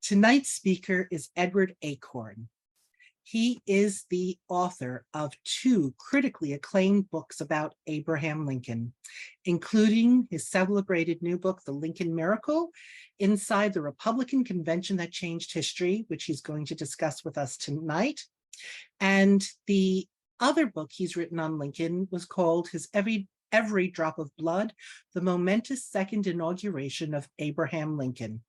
Tonight's speaker is Edward Achorn. He is the author of two critically acclaimed books about Abraham Lincoln, including his celebrated new book, The Lincoln Miracle, Inside the Republican Convention That Changed History, which he's going to discuss with us tonight. And the other book he's written on Lincoln was called his Every Drop of Blood, The Momentous Second Inauguration of Abraham Lincoln,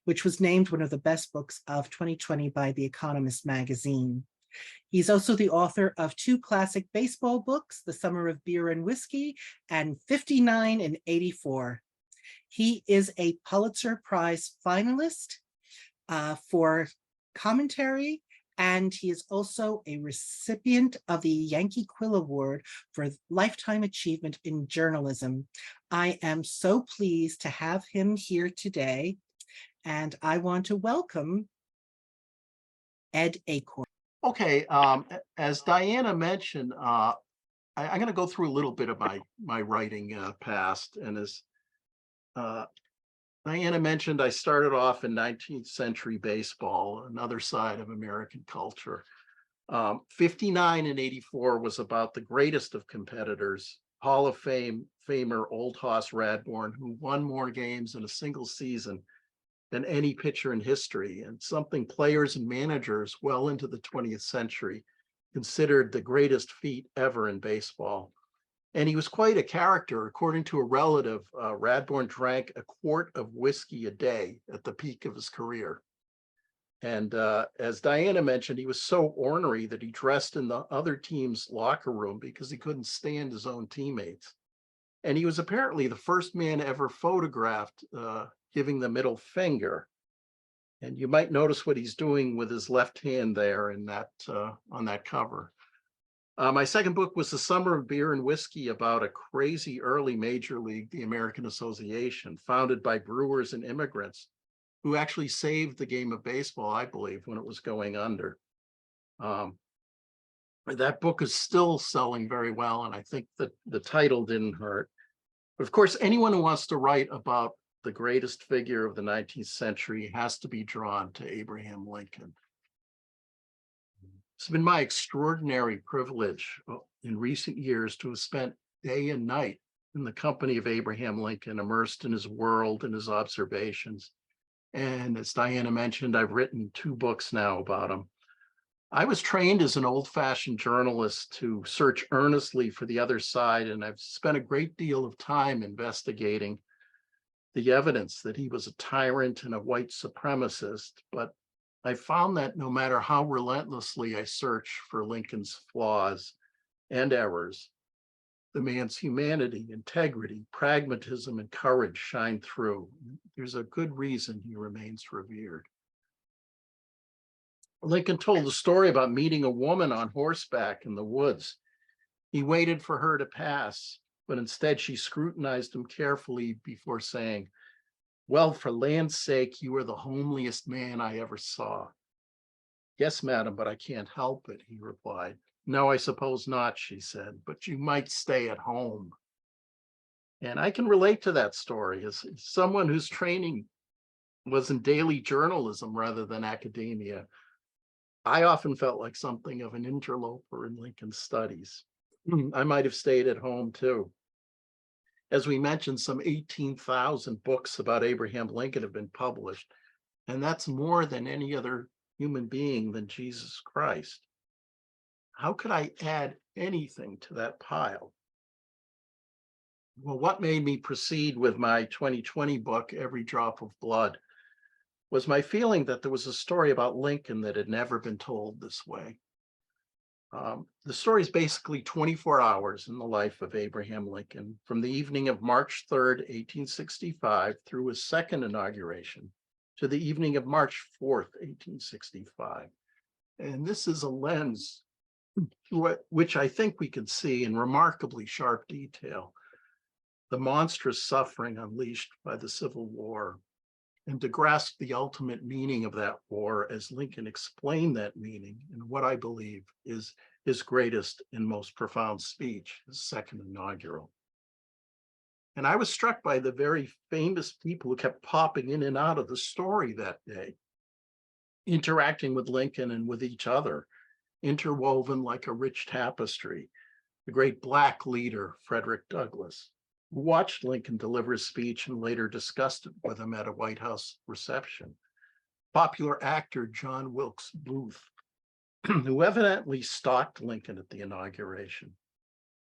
which was named one of the best books of 2020 by The Economist magazine. He's also the author of two classic baseball books, The Summer of Beer and Whiskey and 59 and 84. He is a Pulitzer Prize finalist for commentary, and he is also a recipient of the Yankee Quill Award for Lifetime Achievement in Journalism. I am so pleased to have him here today, and I want to welcome Ed Achorn. Okay, as Diana mentioned, I'm going to go through a little bit of my writing past, and as Diana mentioned, I started off in 19th century baseball, another side of American culture. 59 and 84 was about the greatest of competitors, Hall of Famer Old Hoss Radbourn, who won more games in a single season than any pitcher in history, and something players and managers well into the 20th century considered the greatest feat ever in baseball. And he was quite a character. According to a relative, Radbourn drank a quart of whiskey a day at the peak of his career. And as Diana mentioned, he was so ornery that he dressed in the other team's locker room because he couldn't stand his own teammates. And he was apparently the first man ever photographed giving the middle finger. And you might notice what he's doing with his left hand there in that on that cover. My second book was The Summer of Beer and Whiskey, about a crazy early major league, the American Association, founded by brewers and immigrants who actually saved the game of baseball, I believe, when it was going under. That book is still selling very well, and I think that the title didn't hurt. But of course, anyone who wants to write about the greatest figure of the 19th century has to be drawn to Abraham Lincoln. It's been my extraordinary privilege in recent years to have spent day and night in the company of Abraham Lincoln, immersed in his world and his observations. And as Diana mentioned, I've written two books now about him. I was trained as an old-fashioned journalist to search earnestly for the other side, and I've spent a great deal of time investigating the evidence that he was a tyrant and a white supremacist. But I found that no matter how relentlessly I search for Lincoln's flaws and errors, the man's humanity, integrity, pragmatism, and courage shine through. There's a good reason he remains revered. Lincoln told a story about meeting a woman on horseback in the woods. He waited for her to pass, but instead she scrutinized him carefully before saying, "Well, for land's sake, you are the homeliest man I ever saw." "Yes, madam, but I can't help it," he replied. "No, I suppose not," she said, "but you might stay at home." And I can relate to that story as someone whose training was in daily journalism rather than academia. I often felt like something of an interloper in Lincoln's studies. I might have stayed at home too. As we mentioned, some 18,000 books about Abraham Lincoln have been published, and that's more than any other human being than Jesus Christ. How could I add anything to that pile? Well, what made me proceed with my 2020 book, Every Drop of Blood, was my feeling that there was a story about Lincoln that had never been told this way. The story is basically 24 hours in the life of Abraham Lincoln, from the evening of March 3rd, 1865, through his second inauguration, to the evening of March 4th, 1865. And this is a lens which I think we can see in remarkably sharp detail the monstrous suffering unleashed by the Civil War, and to grasp the ultimate meaning of that war as Lincoln explained that meaning in what I believe is his greatest and most profound speech, his second inaugural. And I was struck by the very famous people who kept popping in and out of the story that day. interacting with Lincoln and with each other, interwoven like a rich tapestry. The great Black leader, Frederick Douglass, who watched Lincoln deliver his speech and later discussed it with him at a White House reception. Popular actor John Wilkes Booth, who evidently stalked Lincoln at the inauguration.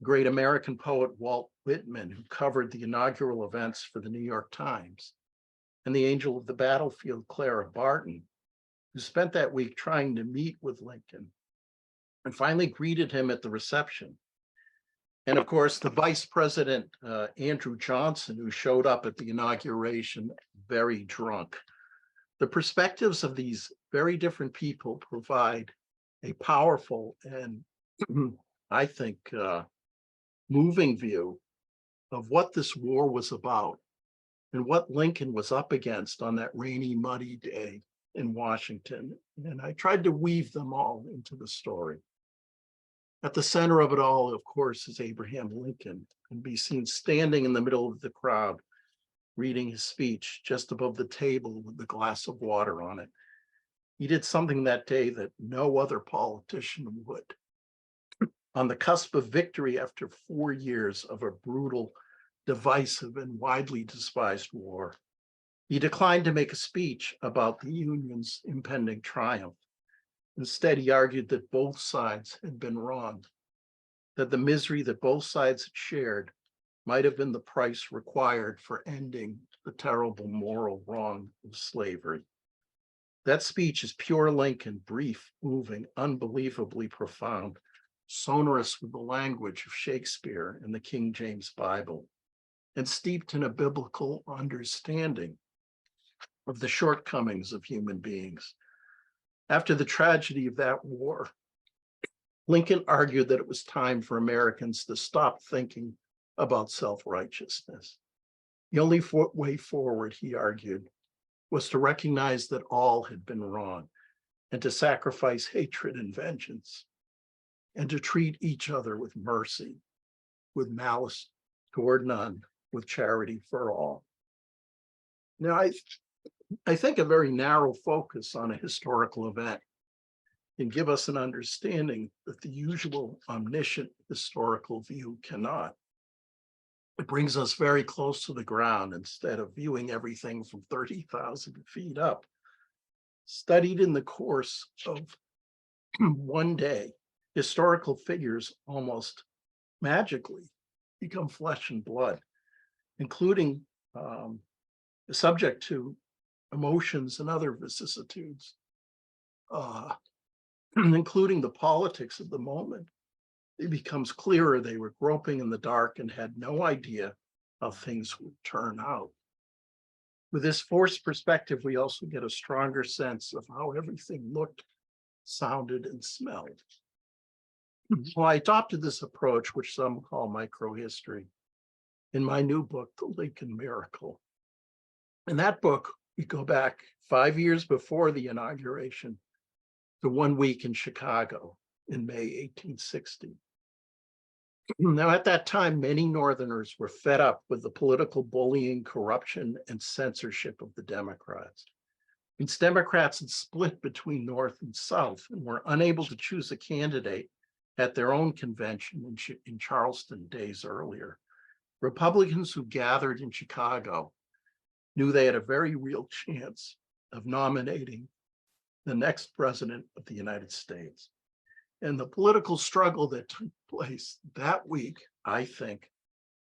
Great American poet Walt Whitman, who covered the inaugural events for the New York Times. And the angel of the battlefield, Clara Barton, who spent that week trying to meet with Lincoln and finally greeted him at the reception. And of course, the Vice President, Andrew Johnson, who showed up at the inauguration very drunk. The perspectives of these very different people provide a powerful and, I think, moving view of what this war was about and what Lincoln was up against on that rainy, muddy day in Washington. And I tried to weave them all into the story. At the center of it all, of course, is Abraham Lincoln, and be seen standing in the middle of the crowd, reading his speech just above the table with a glass of water on it. He did something that day that no other politician would. On the cusp of victory after 4 years of a brutal, divisive, and widely despised war, he declined to make a speech about the Union's impending triumph. Instead, he argued that both sides had been wronged, that the misery that both sides had shared might have been the price required for ending the terrible moral wrong of slavery. That speech is pure Lincoln, brief, moving, unbelievably profound, sonorous with the language of Shakespeare and the King James Bible, and steeped in a biblical understanding of the shortcomings of human beings. After the tragedy of that war, Lincoln argued that it was time for Americans to stop thinking about self-righteousness. The only way forward, he argued, was to recognize that all had been wrong and to sacrifice hatred and vengeance and to treat each other with mercy, with malice toward none, with charity for all. Now, I think a very narrow focus on a historical event can give us an understanding that the usual omniscient historical view cannot. It brings us very close to the ground instead of viewing everything from 30,000 feet up. Studied in the course of one day, historical figures almost magically become flesh and blood, including subject to emotions and other vicissitudes, including the politics of the moment. It becomes clearer they were groping in the dark and had no idea how things would turn out. With this forced perspective, we also get a stronger sense of how everything looked, sounded, and smelled. So I adopted this approach, which some call microhistory, in my new book, The Lincoln Miracle. In that book, we go back 5 years before the inauguration to 1 week in Chicago in May 1860. Now, at that time, many Northerners were fed up with the political bullying, corruption, and censorship of the Democrats. Since Democrats had split between North and South and were unable to choose a candidate at their own convention in Charleston days earlier, Republicans who gathered in Chicago knew they had a very real chance of nominating the next president of the United States. And the political struggle that took place that week, I think,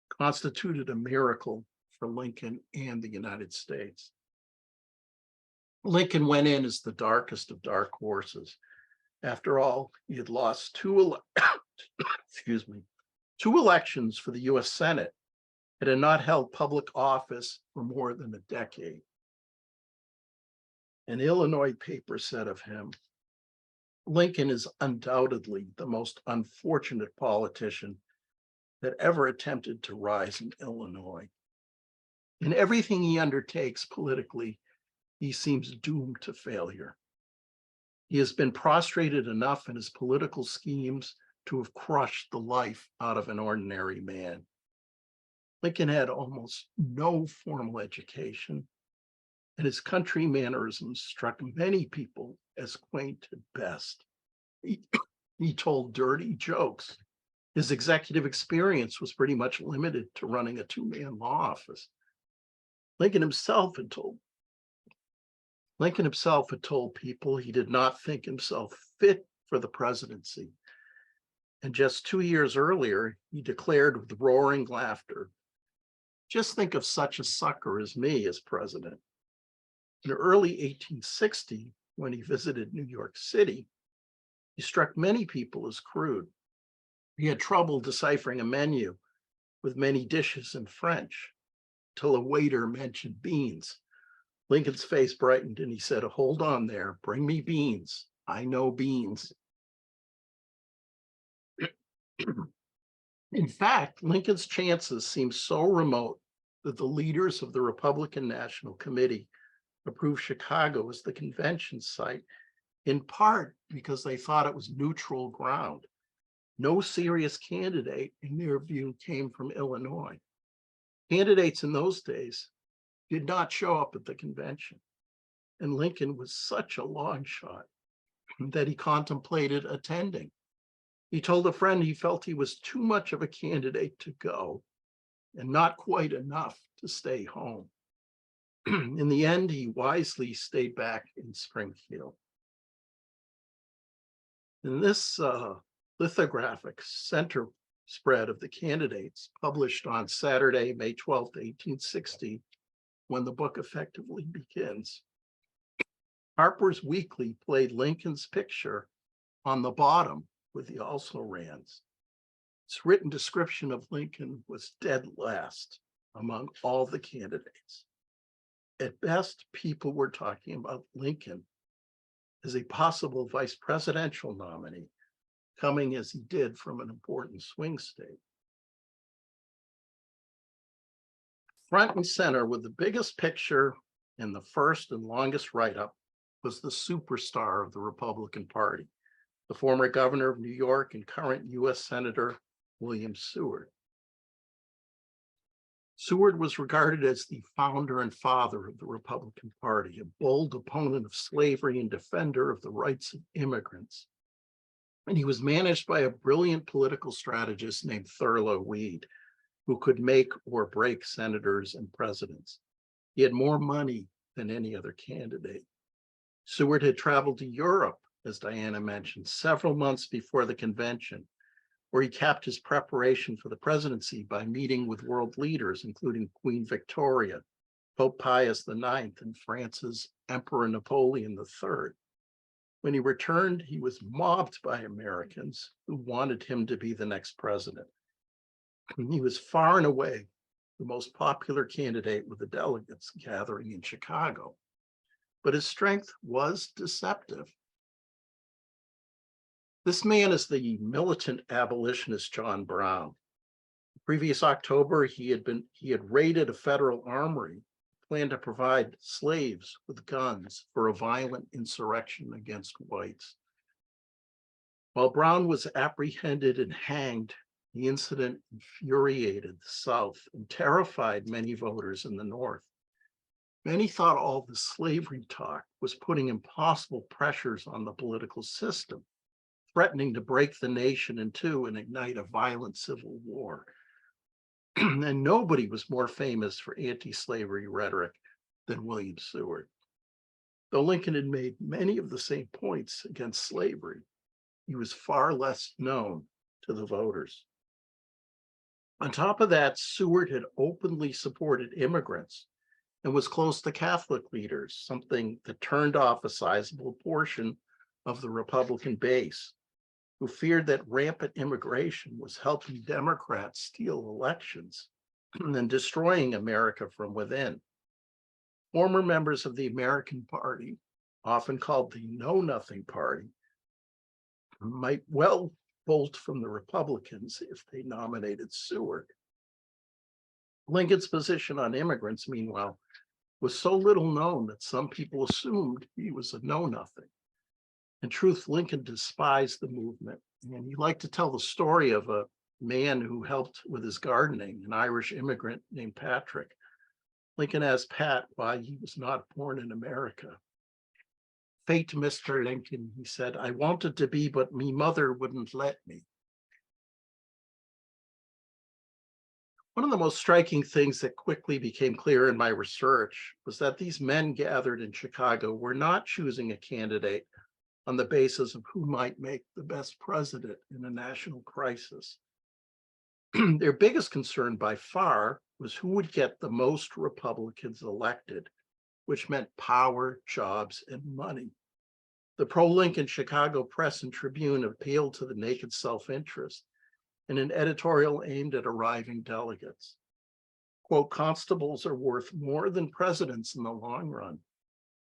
constituted a miracle for Lincoln and the United States. Lincoln went in as the darkest of dark horses. After all, he had lost two elections for the US Senate and had not held public office for more than a decade. An Illinois paper said of him, Lincoln is undoubtedly the most unfortunate politician that ever attempted to rise in Illinois. In everything he undertakes politically, he seems doomed to failure. He has been prostrated enough in his political schemes to have crushed the life out of an ordinary man. Lincoln had almost no formal education, and his country mannerisms struck many people as quaint at best. He, he told dirty jokes. His executive experience was pretty much limited to running a two-man law office. Lincoln himself had told people he did not think himself fit for the presidency. And just 2 years earlier, he declared with roaring laughter, "Just think of such a sucker as me as president." In early 1860, when he visited New York City, he struck many people as crude. He had trouble deciphering a menu with many dishes in French till a waiter mentioned beans. Lincoln's face brightened and he said, "Hold on there, bring me beans. I know beans." In fact, Lincoln's chances seemed so remote that the leaders of the Republican National Committee approved Chicago as the convention site, in part because they thought it was neutral ground. No serious candidate, in their view, came from Illinois. Candidates in those days did not show up at the convention, and Lincoln was such a long shot that he contemplated attending. He told a friend he felt he was too much of a candidate to go and not quite enough to stay home. In the end, he wisely stayed back in Springfield. In this lithographic center spread of the candidates, published on Saturday, May 12th, 1860, when the book effectively begins, Harper's Weekly played Lincoln's picture on the bottom with the also-rans. Its written description of Lincoln was dead last among all the candidates. At best, people were talking about Lincoln as a possible vice presidential nominee, coming as he did from an important swing state. Front and center with the biggest picture and the first and longest write-up was the superstar of the Republican Party, the former governor of New York and current US Senator William Seward. Seward was regarded as the founder and father of the Republican Party, a bold opponent of slavery and defender of the rights of immigrants. And he was managed by a brilliant political strategist named Thurlow Weed, who could make or break senators and presidents. He had more money than any other candidate. Seward had traveled to Europe, as Diana mentioned, several months before the convention, where he capped his preparation for the presidency by meeting with world leaders, including Queen Victoria, Pope Pius IX, and France's Emperor Napoleon III. When he returned, he was mobbed by Americans who wanted him to be the next president. He was far and away the most popular candidate with the delegates gathering in Chicago, but his strength was deceptive. This man is the militant abolitionist John Brown. The previous October, he had raided a federal armory, planned to provide slaves with guns for a violent insurrection against whites. While Brown was apprehended and hanged, the incident infuriated the South and terrified many voters in the North. Many thought all the slavery talk was putting impossible pressures on the political system, threatening to break the nation in two and ignite a violent civil war. And nobody was more famous for anti-slavery rhetoric than William Seward. Though Lincoln had made many of the same points against slavery, he was far less known to the voters. On top of that, Seward had openly supported immigrants and was close to Catholic leaders, something that turned off a sizable portion of the Republican base, who feared that rampant immigration was helping Democrats steal elections and destroying America from within. Former members of the American Party, often called the Know Nothing Party, might well bolt from the Republicans if they nominated Seward. Lincoln's position on immigrants, meanwhile, was so little known that some people assumed he was a know-nothing. In truth, Lincoln despised the movement, and he liked to tell the story of a man who helped with his gardening, an Irish immigrant named Patrick, Lincoln asked Pat why he was not born in America. Fate, Mr. Lincoln, he said, I wanted to be, but me mother wouldn't let me. One of the most striking things that quickly became clear in my research was that these men gathered in Chicago were not choosing a candidate on the basis of who might make the best president in a national crisis. Their biggest concern by far was who would get the most Republicans elected, which meant power, jobs, and money. The pro-Lincoln Chicago Press and Tribune appealed to the naked self-interest in an editorial aimed at arriving delegates. Quote, constables are worth more than presidents in the long run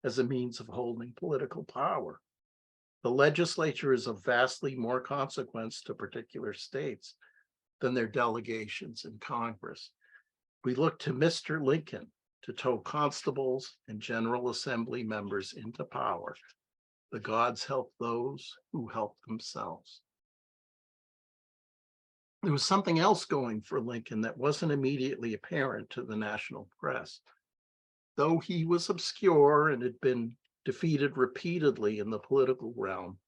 as a means of holding political power. The legislature is of vastly more consequence to particular states than their delegations in Congress. We look to Mr. Lincoln to tow constables and General Assembly members into power. The gods help those who help themselves. There was something else going for Lincoln that wasn't immediately apparent to the national press. Though he was obscure and had been defeated repeatedly in the political realm,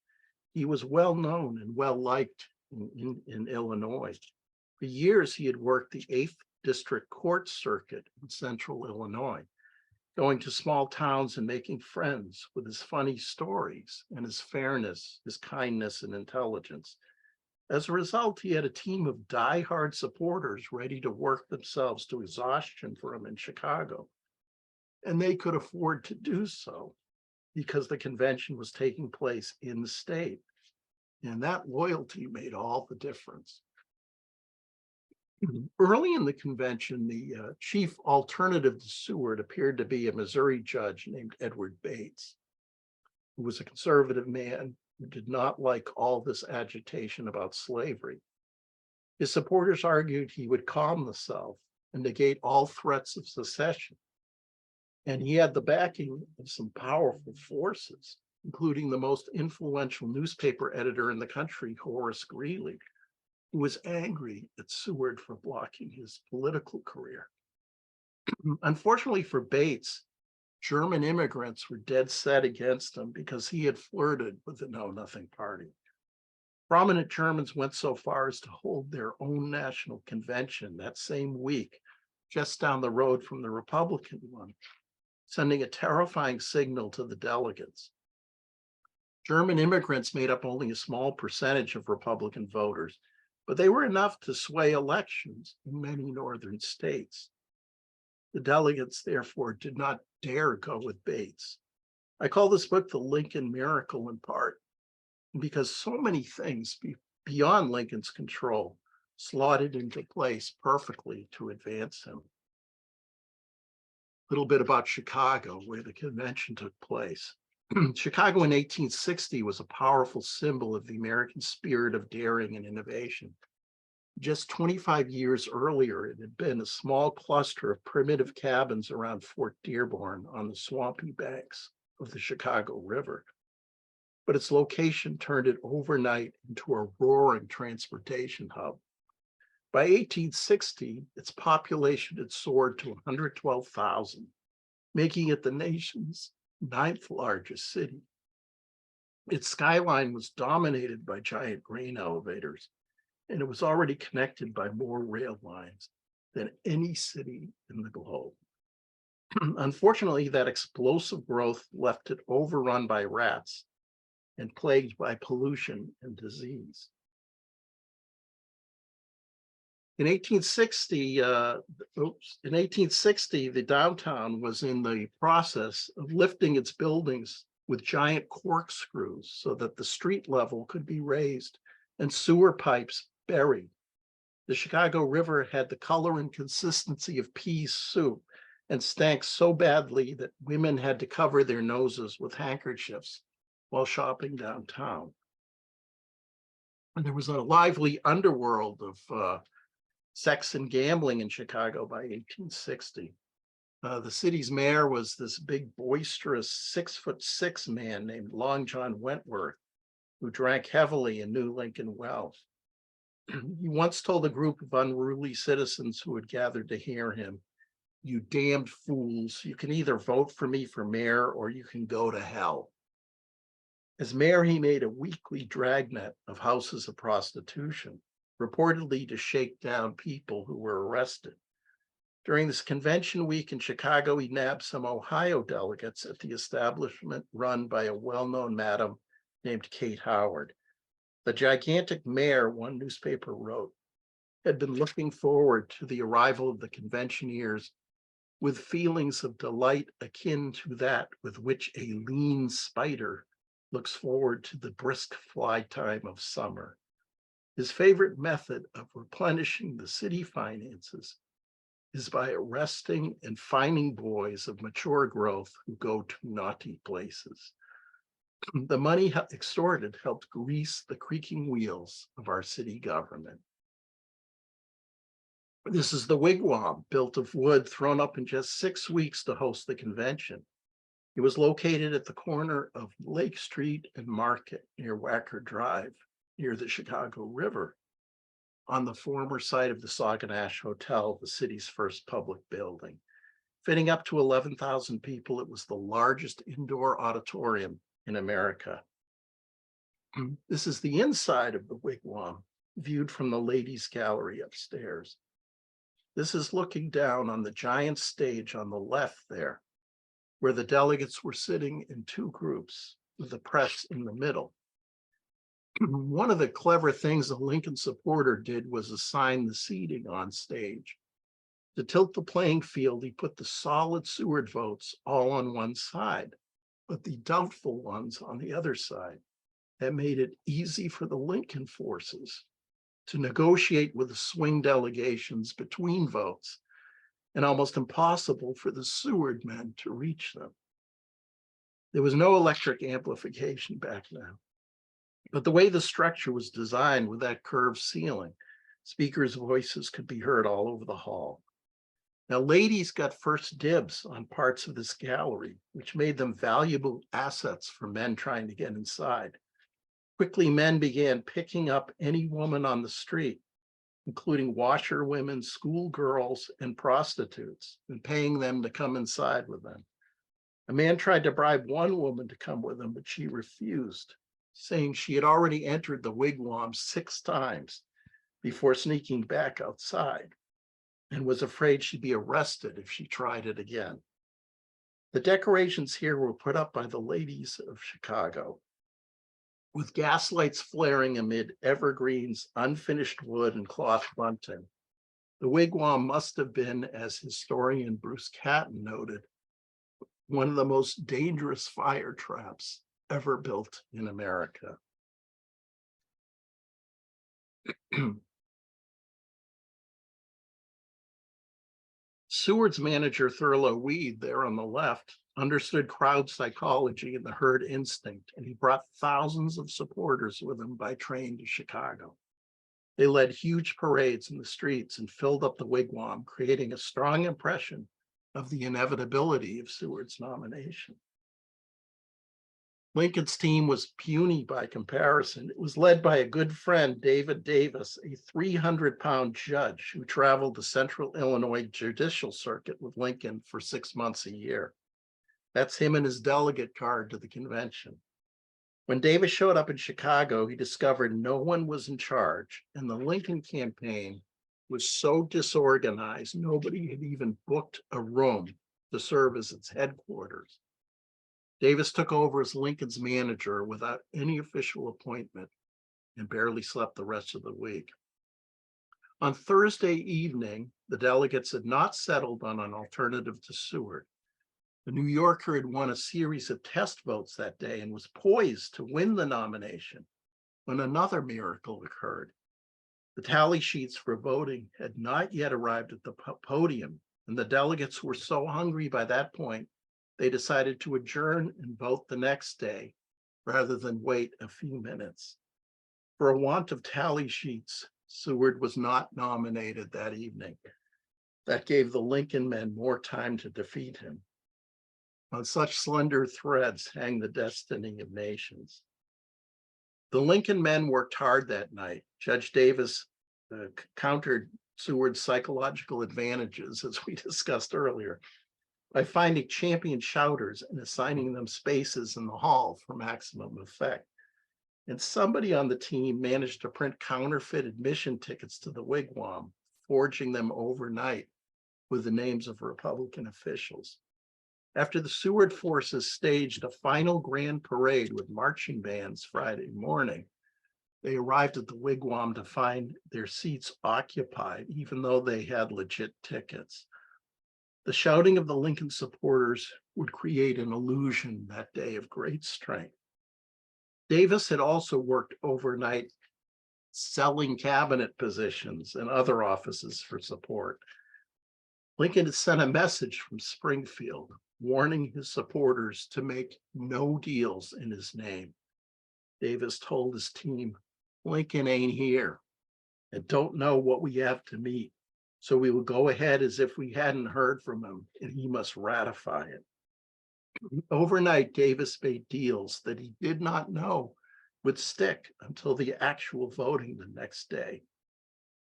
he was well known and well liked in Illinois. For years, he had worked the 8th District Court Circuit in central Illinois, going to small towns and making friends with his funny stories and his fairness, his kindness, and intelligence. As a result, he had a team of diehard supporters ready to work themselves to exhaustion for him in Chicago. And they could afford to do so because the convention was taking place in the state. And that loyalty made all the difference. Early in the convention, the chief alternative to Seward appeared to be a Missouri judge named Edward Bates, who was a conservative man who did not like all this agitation about slavery. His supporters argued he would calm the South and negate all threats of secession. And he had the backing of some powerful forces, including the most influential newspaper editor in the country, Horace Greeley, who was angry at Seward for blocking his political career. Unfortunately for Bates, German immigrants were dead set against him because he had flirted with the Know Nothing Party. Prominent Germans went so far as to hold their own national convention that same week, just down the road from the Republican one, sending a terrifying signal to the delegates. German immigrants made up only a small percentage of Republican voters, but they were enough to sway elections in many northern states. The delegates, therefore, did not dare go with Bates. I call this book the Lincoln Miracle in part, because so many things beyond Lincoln's control slotted into place perfectly to advance him. A little bit about Chicago, where the convention took place. Chicago in 1860 was a powerful symbol of the American spirit of daring and innovation. Just 25 years earlier, it had been a small cluster of primitive cabins around Fort Dearborn on the swampy banks of the Chicago River. But its location turned it overnight into a roaring transportation hub. By 1860, its population had soared to 112,000, making it the nation's 9th largest city. Its skyline was dominated by giant grain elevators, and it was already connected by more rail lines than any city in the globe. Unfortunately, that explosive growth left it overrun by rats and plagued by pollution and disease. In 1860, the downtown was in the process of lifting its buildings with giant corkscrews so that the street level could be raised and sewer pipes buried. The Chicago River had the color and consistency of pea soup and stank so badly that women had to cover their noses with handkerchiefs while shopping downtown. And there was a lively underworld of sex and gambling in Chicago by 1860. The city's mayor was this big, boisterous 6'6" man named Long John Wentworth, who drank heavily and knew Lincoln well. He once told a group of unruly citizens who had gathered to hear him, You damned fools, you can either vote for me for mayor or you can go to hell. As mayor, he made a weekly dragnet of houses of prostitution, reportedly to shake down people who were arrested. During this convention week in Chicago, he nabbed some Ohio delegates at the establishment run by a well-known madam named Kate Howard. The gigantic mayor, one newspaper wrote, had been looking forward to the arrival of the conventioneers with feelings of delight akin to that with which a lean spider looks forward to the brisk fly time of summer. His favorite method of replenishing the city finances is by arresting and fining boys of mature growth who go to naughty places. The money extorted helped grease the creaking wheels of our city government. This is the wigwam, built of wood, thrown up in just 6 weeks to host the convention. It was located at the corner of Lake Street and Market near Wacker Drive, near the Chicago River, on the former site of the Sauganash Hotel, the city's first public building. Fitting up to 11,000 people, it was the largest indoor auditorium in America. This is the inside of the wigwam, viewed from the ladies' gallery upstairs. This is looking down on the giant stage on the left there, where the delegates were sitting in 2 groups, with the press in the middle. One of the clever things a Lincoln supporter did was assign the seating on stage. To tilt the playing field, he put the solid Seward votes all on one side, but the doubtful ones on the other side. That made it easy for the Lincoln forces to negotiate with the swing delegations between votes, and almost impossible for the Seward men to reach them. There was no electric amplification back then, but the way the structure was designed with that curved ceiling, speakers' voices could be heard all over the hall. Now, ladies got first dibs on parts of this gallery, which made them valuable assets for men trying to get inside. Quickly, men began picking up any woman on the street, including washerwomen, schoolgirls, and prostitutes, and paying them to come inside with them. A man tried to bribe one woman to come with him, but she refused, saying she had already entered the wigwam 6 times before sneaking back outside, and was afraid she'd be arrested if she tried it again. The decorations here were put up by the ladies of Chicago, with gaslights flaring amid evergreens, unfinished wood, and cloth bunting. The wigwam must have been, as historian Bruce Catton noted, one of the most dangerous fire traps ever built in America. Seward's manager, Thurlow Weed, there on the left, understood crowd psychology and the herd instinct, and he brought thousands of supporters with him by train to Chicago. They led huge parades in the streets and filled up the wigwam, creating a strong impression of the inevitability of Seward's nomination. Lincoln's team was puny by comparison. It was led by a good friend, David Davis, a 300-pound judge who traveled the Central Illinois Judicial Circuit with Lincoln for 6 months a year. That's him and his delegate card to the convention. When Davis showed up in Chicago, he discovered no one was in charge, and the Lincoln campaign was so disorganized, nobody had even booked a room to serve as its headquarters. Davis took over as Lincoln's manager without any official appointment and barely slept the rest of the week. On Thursday evening, the delegates had not settled on an alternative to Seward. The New Yorker had won a series of test votes that day and was poised to win the nomination when another miracle occurred. The tally sheets for voting had not yet arrived at the podium, and the delegates were so hungry by that point, they decided to adjourn and vote the next day rather than wait a few minutes. For a want of tally sheets, Seward was not nominated that evening. That gave the Lincoln men more time to defeat him. On such slender threads hang the destiny of nations. The Lincoln men worked hard that night. Judge Davis countered Seward's psychological advantages, as we discussed earlier, by finding champion shouters and assigning them spaces in the hall for maximum effect. And somebody on the team managed to print counterfeit admission tickets to the wigwam, forging them overnight with the names of Republican officials. After the Seward forces staged a final grand parade with marching bands Friday morning, they arrived at the wigwam to find their seats occupied, even though they had legit tickets. The shouting of the Lincoln supporters would create an illusion that day of great strength. Davis had also worked overnight selling cabinet positions and other offices for support. Lincoln had sent a message from Springfield warning his supporters to make no deals in his name. Davis told his team, "Lincoln ain't here and don't know what we have to meet. So we will go ahead as if we hadn't heard from him, and he must ratify it." Overnight, Davis made deals that he did not know would stick until the actual voting the next day.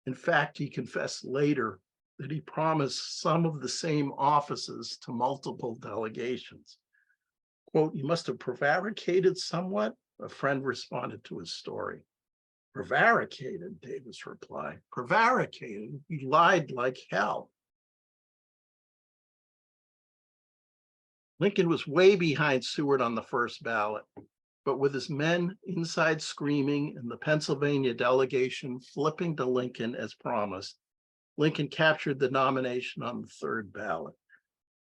In fact, he confessed later that he promised some of the same offices to multiple delegations. Quote, "You must have prevaricated somewhat," a friend responded to his story. "Prevaricated," Davis replied. "Prevaricated? You lied like hell." Lincoln was way behind Seward on the first ballot, but with his men inside screaming and the Pennsylvania delegation flipping to Lincoln as promised, Lincoln captured the nomination on the third ballot.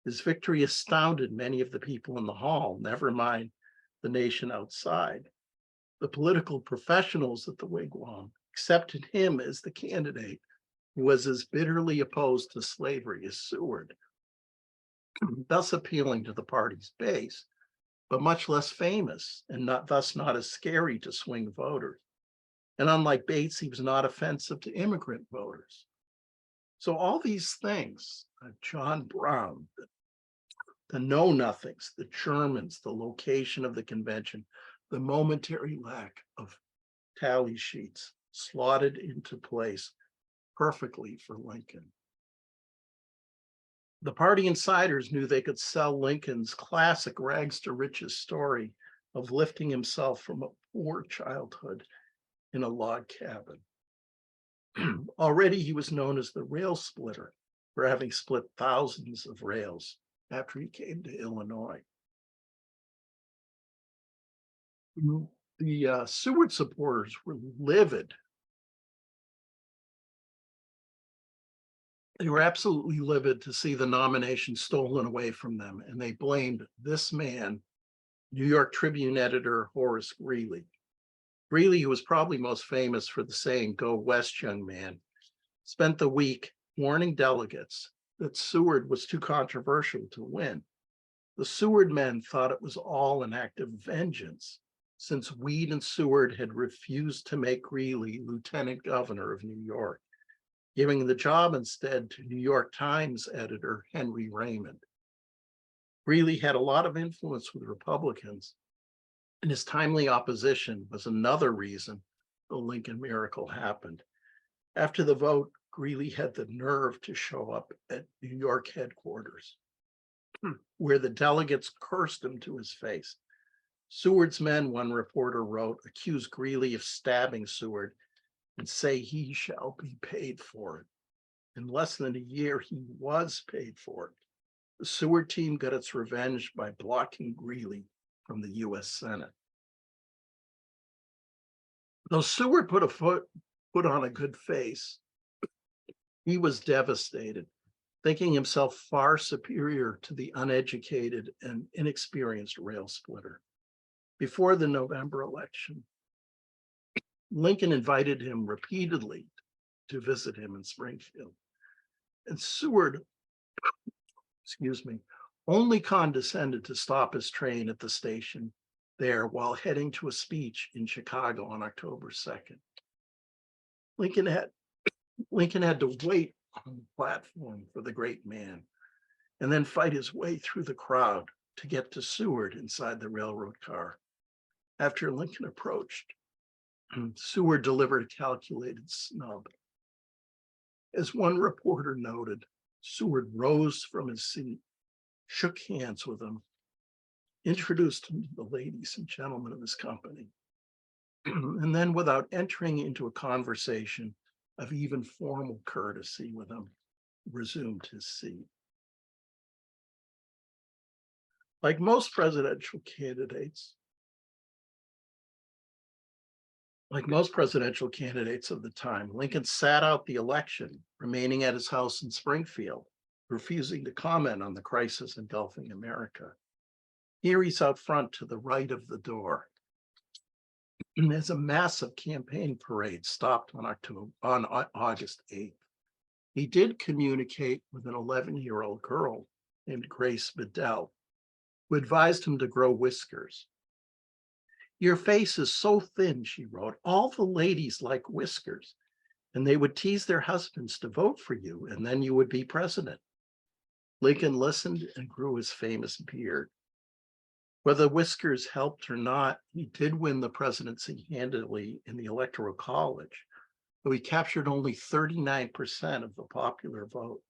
His victory astounded many of the people in the hall, never mind the nation outside. The political professionals at the wigwam accepted him as the candidate who was as bitterly opposed to slavery as Seward, thus appealing to the party's base, but much less famous and thus not as scary to swing voters. And unlike Bates, he was not offensive to immigrant voters. So all these things, John Brown, the know-nothings, the Germans, the location of the convention, the momentary lack of tally sheets slotted into place perfectly for Lincoln. The party insiders knew they could sell Lincoln's classic rags to riches story of lifting himself from a poor childhood in a log cabin. Already he was known as the rail splitter for having split thousands of rails after he came to Illinois. The Seward supporters were livid. They were absolutely livid to see the nomination stolen away from them, and they blamed this man, New York Tribune editor Horace Greeley. Greeley, who was probably most famous for the saying, "Go West, young man," spent the week warning delegates that Seward was too controversial to win. The Seward men thought it was all an act of vengeance, since Weed and Seward had refused to make Greeley lieutenant governor of New York, giving the job instead to New York Times editor Henry Raymond. Greeley had a lot of influence with Republicans, and his timely opposition was another reason the Lincoln miracle happened. After the vote, Greeley had the nerve to show up at New York headquarters, where the delegates cursed him to his face. Seward's men, one reporter wrote, accused Greeley of stabbing Seward and say he shall be paid for it. In less than a year, he was paid for it. The Seward team got its revenge by blocking Greeley from the U.S. Senate. Though Seward put on a good face, he was devastated, thinking himself far superior to the uneducated and inexperienced rail splitter. Before the November election, Lincoln invited him repeatedly to visit him in Springfield. And Seward, only condescended to stop his train at the station there while heading to a speech in Chicago on October 2nd. Lincoln had to wait on the platform for the great man and then fight his way through the crowd to get to Seward inside the railroad car. After Lincoln approached, Seward delivered a calculated snub. As one reporter noted, Seward rose from his seat, shook hands with him, introduced him to the ladies and gentlemen of his company, and then, without entering into a conversation of even formal courtesy with him, resumed his seat. Like most presidential candidates of the time, Lincoln sat out the election, remaining at his house in Springfield, refusing to comment on the crisis engulfing America. Here he's out front to the right of the door. And there's a massive campaign parade stopped on August 8th. He did communicate with an 11-year-old girl named Grace Bedell, who advised him to grow whiskers. "Your face is so thin," she wrote. "All the ladies like whiskers, and they would tease their husbands to vote for you, and then you would be president." Lincoln listened and grew his famous beard. Whether whiskers helped or not, he did win the presidency handily in the Electoral College, though he captured only 39% of the popular vote,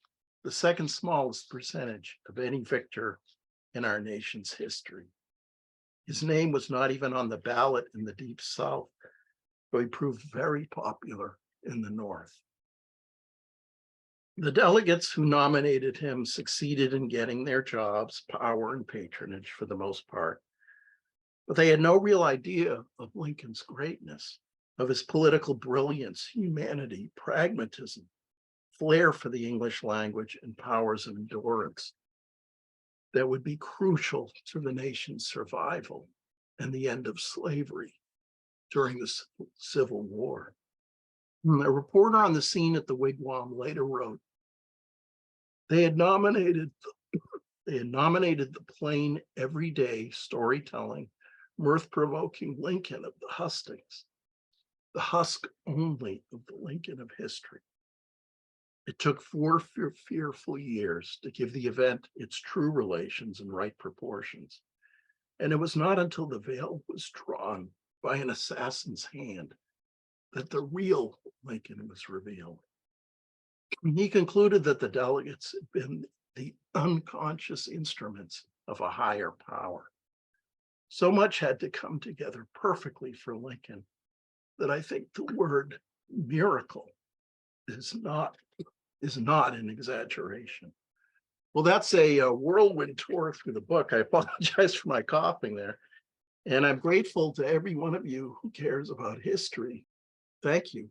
the second smallest percentage of any victor in our nation's history. His name was not even on the ballot in the Deep South, though he proved very popular in the North. The delegates who nominated him succeeded in getting their jobs, power, and patronage for the most part, but they had no real idea of Lincoln's greatness, of his political brilliance, humanity, pragmatism, flair for the English language, and powers of endurance that would be crucial to the nation's survival and the end of slavery during the Civil War. A reporter on the scene at the wigwam later wrote, they had nominated the plain, everyday, storytelling, mirth-provoking Lincoln of the hustings, the husk only of the Lincoln of history. It took 4 fearful years to give the event its true relations and right proportions. And it was not until the veil was drawn by an assassin's hand that the real Lincoln was revealed. He concluded that the delegates had been the unconscious instruments of a higher power. So much had to come together perfectly for Lincoln that I think the word miracle is not an exaggeration. Well, that's a whirlwind tour through the book. I apologize for my coughing there. And I'm grateful to every one of you who cares about history. Thank you.